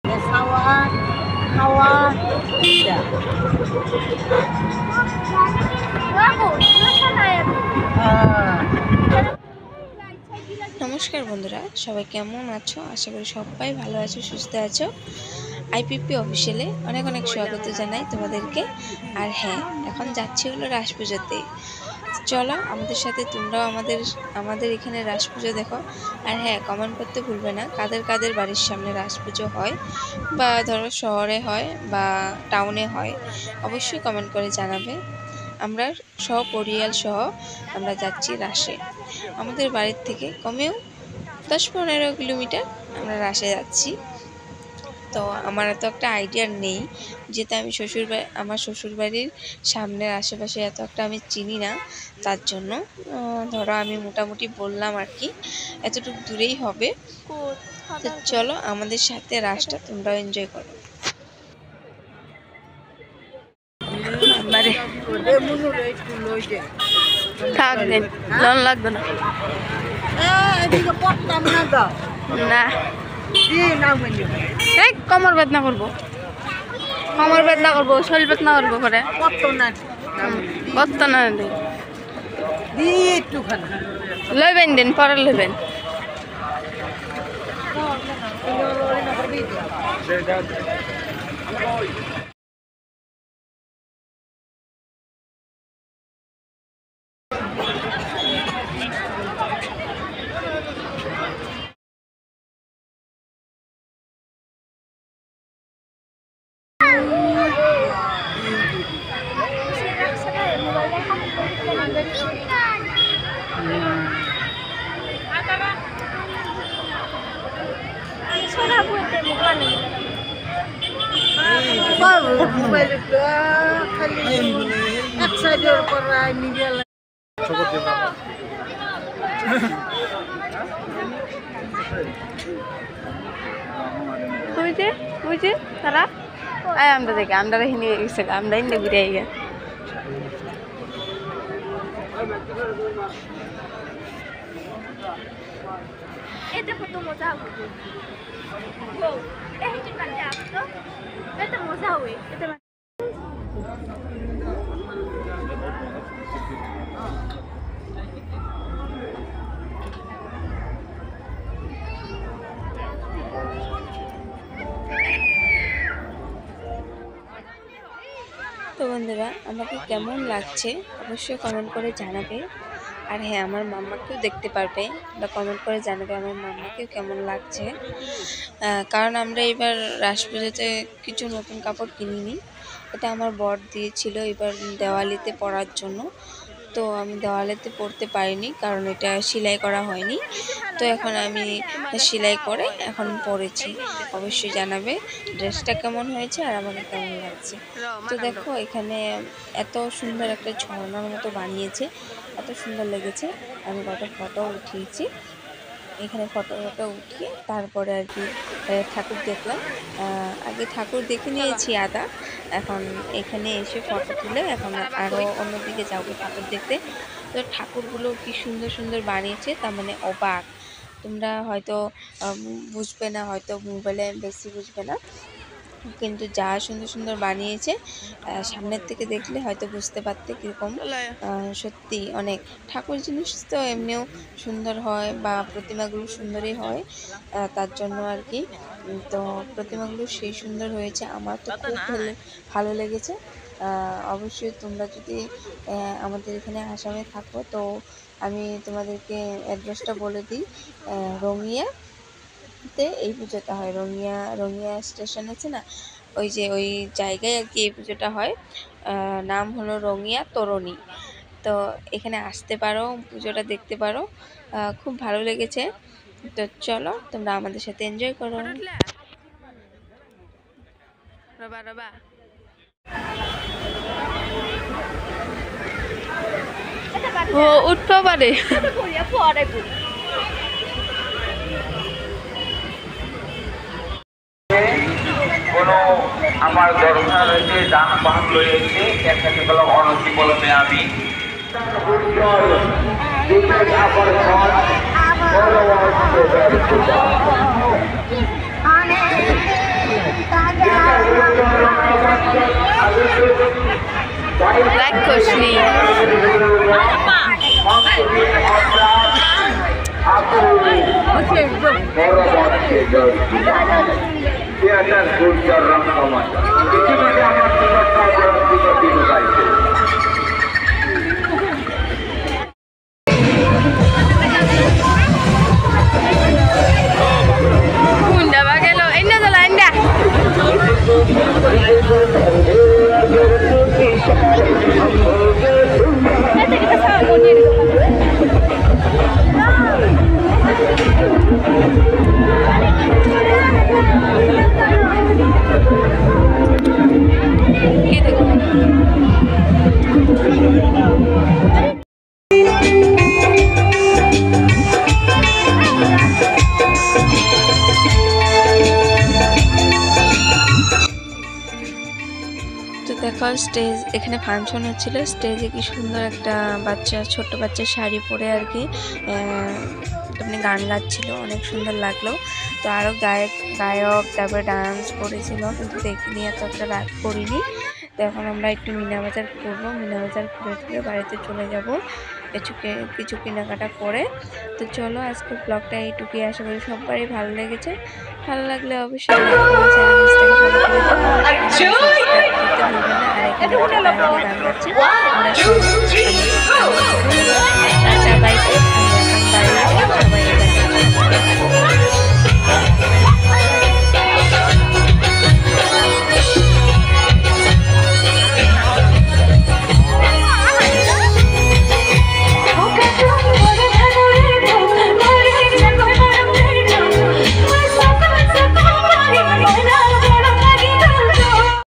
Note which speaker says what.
Speaker 1: Sawah, sawah, tidak.
Speaker 2: নমস্কার বন্ধুরা, সবাই কেমন আছো? আশা করি সবাই ভালো আছো, সুস্থ আছো। আইপিপি অফিসিয়ালে অনেক অনেক স্বাগত জানাই তোমাদেরকে। আর হ্যাঁ, এখন যাচ্ছি হলো রাস পুজোতে। চলো আমাদের সাথে তোমরাও আমাদের এখানে রাস পুজো দেখো। আর হ্যাঁ, কমেন্ট করতে ভুলবে না কাদের কাদের বাড়ির সামনে রাস পুজো হয়, বা ধরো শহরে হয় বা টাউনে হয়, অবশ্যই কমেন্ট করে জানাবে। আমরা সপরিবার সহ আমরা যাচ্ছি রাসে। আমাদের বাড়ির থেকে কমেও 10-15 কিলোমিটার আমরা রাসে যাচ্ছি। তো আমার এত একটা আইডিয়া নেই, যেটা আমি আমার শ্বশুরবাড়ির সামনের আশেপাশে এত একটা আমি চিনি না, তার জন্য ধরো আমি মোটামুটি বললাম আর কি, এতটুকু দূরেই হবে। তো চলো আমাদের সাথে রাসটা তোমরাও এনজয় করো।
Speaker 3: থাকবেন লোন লাগবে না না এই কমর বেদনা করবো শরীর বেদনা করবো করে কত না লইবেন দিন পরে লইবেন। বুঝে তারা আমরা দেখি আমরা হিন্দি গেছে আমরা হিন্দি ঘুরে আইগা
Speaker 4: এটা কত মজা হবে এটা মজা হবে
Speaker 2: তো বন্ধুরা, আমাকে কেমন লাগছে অবশ্যই কমেন্ট করে জানাবে। আর হ্যাঁ, আমার মাম্মাকেও দেখতে পারবে বা কমেন্ট করে জানাবে আমার মাম্মাকেও কেমন লাগছে। কারণ আমরা এবার রাস পুজোতে কিছু নতুন কাপড় কিনিনি, এটা আমার বর দিয়েছিল এবার দেওয়ালিতে পরার জন্য। তো আমি দেওয়ালিতে পরতে পারিনি কারণ এটা সেলাই করা হয়নি। তো এখন আমি সেলাই করে এখন পরেছি। অবশ্যই জানাবে ড্রেসটা কেমন হয়েছে আর আমাকে কেমন লাগছে। তো দেখো এখানে এত সুন্দর একটা ঝর্ণার মতো বানিয়েছে, এত সুন্দর লেগেছে। আমি কত ফটো উঠিয়েছি, এখানে ফটো উঠিয়ে তারপরে আর কি ঠাকুর দেখলাম। আগে ঠাকুর দেখে নিয়েছি আদা, এখন এখানে এসে ফটো তুলে এখন আরও অন্যদিকে যাবো ঠাকুর দেখতে। তো ঠাকুরগুলো কি সুন্দর সুন্দর বানিয়েছে, তার মানে অবাক। তোমরা হয়তো বুঝবে না, হয়তো মোবাইলে বেশি বুঝবে না, কিন্তু যা সুন্দর সুন্দর বানিয়েছে সামনের থেকে দেখলে হয়তো বুঝতে পারতে কীরকম। সত্যি অনেক ঠাকুর জিনিস তো এমনিও সুন্দর হয় বা প্রতিমাগুলো সুন্দরই হয়, তার জন্য আর কি। তো প্রতিমাগুলো সেই সুন্দর হয়েছে, আমার তো খুব ভালো লেগেছে। অবশ্যই তোমরা যদি আমাদের এখানে আসামে থাকো তো আমি তোমাদেরকে অ্যাড্রেসটা বলে দিই। রঙিয়াতে এই পুজোটা হয়। রঙিয়া স্টেশন আছে না, ওই জায়গায় আর কি এই পুজোটা হয়। নাম হলো রঙিয়া তরণী। তো এখানে আসতে পারো, পুজোটা দেখতে পারো, খুব ভালো লেগেছে। তো চলো তোমরা আমাদের সাথে এনজয় করো।
Speaker 3: ও উঠতে পারে
Speaker 5: কোনো আমার দরকার হয়েছে যানবাহন লইয়েছে এখানে গেল অনতি বলবে আমি
Speaker 3: লাইক করিসনি
Speaker 5: থিয়েটার গুলজার রহমান ইতিমধ্যে আমার
Speaker 3: Bunda pakai lo, ini adalah anda.
Speaker 4: Nanti kita sama Munir itu.
Speaker 2: তো দেখো স্টেজ এখানে ফাংশন হচ্ছিল, স্টেজে কি সুন্দর একটা বাচ্চা, ছোট্ট বাচ্চা শাড়ি পরে আর কি মানে গান গাচ্ছিল, অনেক সুন্দর লাগলো। তো আরও গায়ক তারপরে ডান্স করেছিল, কিন্তু দেখিনি, এত একটা রাত করিনি। তো এখন আমরা একটু মিনাবাজার করবো, মিনাবাজার ঘুরে বাড়িতে চলে যাব কিছু কেনাকাটা করে। তো চলো আজকে ব্লগটা এইটুকুই, আশা করি সবারই ভালো লেগেছে। ভালো লাগলে অবশ্যই গান গাচ্ছে সবাই